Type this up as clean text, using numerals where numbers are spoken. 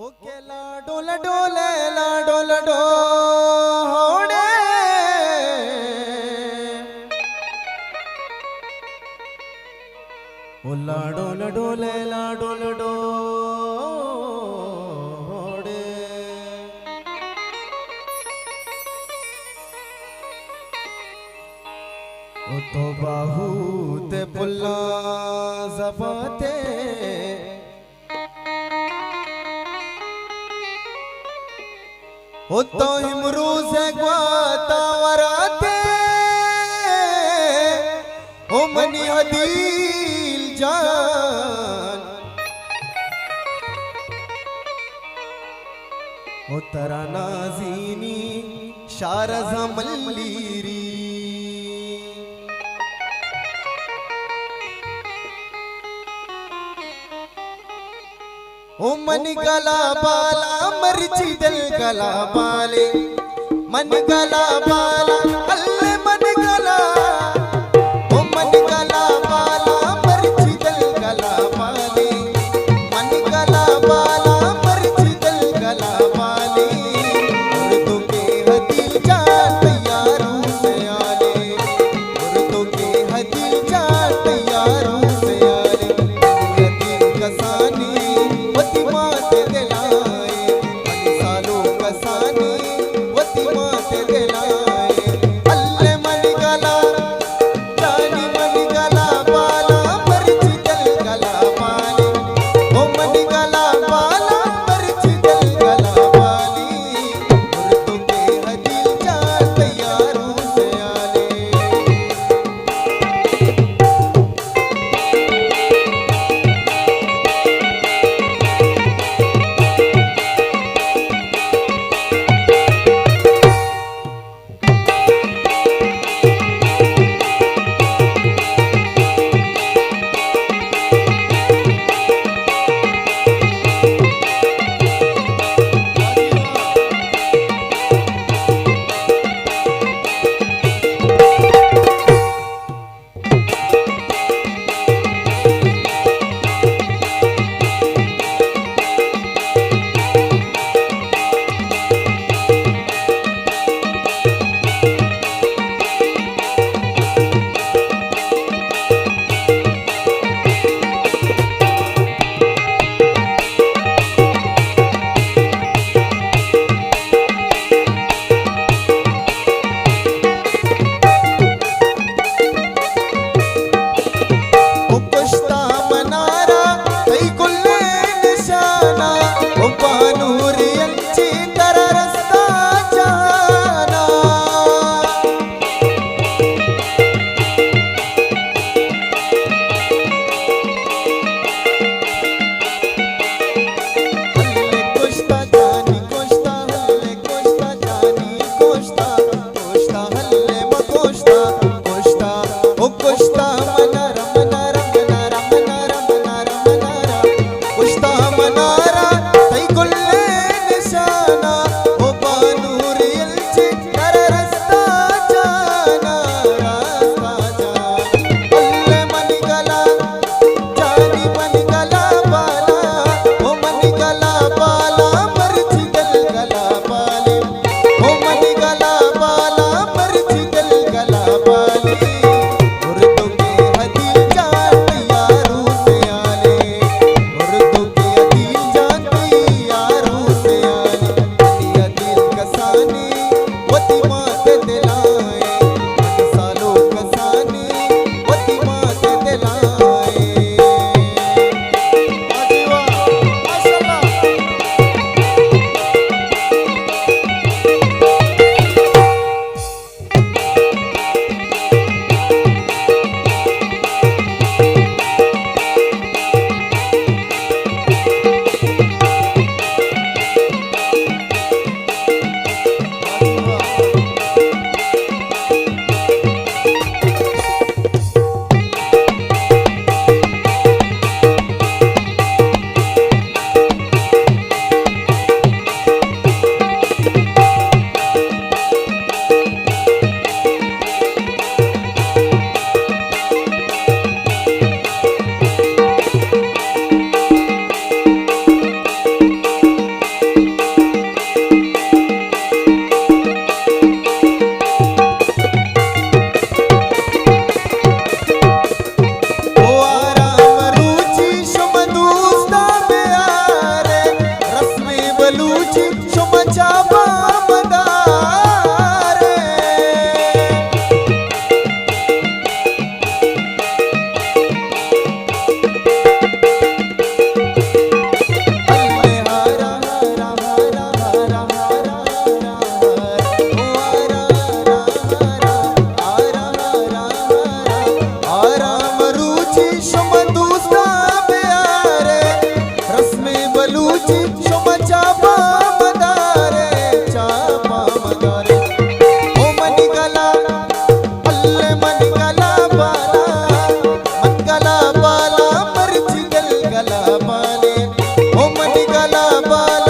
okay लाडो लडोले लाडो लडो होड़े ओ लाडो लडोले लाडो लडो होड़े ओ तो बाहू ते पुल्ला ज़बाते ओ तो इमरूज ग्वाता वराते ओ मनी हदील जान ओ तरा नाज़ीनी शारज़ा मल्लीरी ओ मन गला बाला मर्ची दिल गला बाले मन गला बाला अल्ले मन गला ओ मन गला बाला मर्ची दिल गला बाले मन गला बाला मर्ची दिल गला बाले उर्दू के हदील जा तैयारों से आले उर्दू के हदील जा तैयारों से आले हदील कसानी वती माते दिलाए मन सालों कसानी वती माते दिलाए अल्ले मन गला जानी मन गला बाला मर्ची दिल गला बाले ओ मन गला बाला शुमचा पामदारे चापा मदारे ओ मनिगला अल्ले मनिगला बाला मर्ची गल गला बाले ओ मनिगला बाला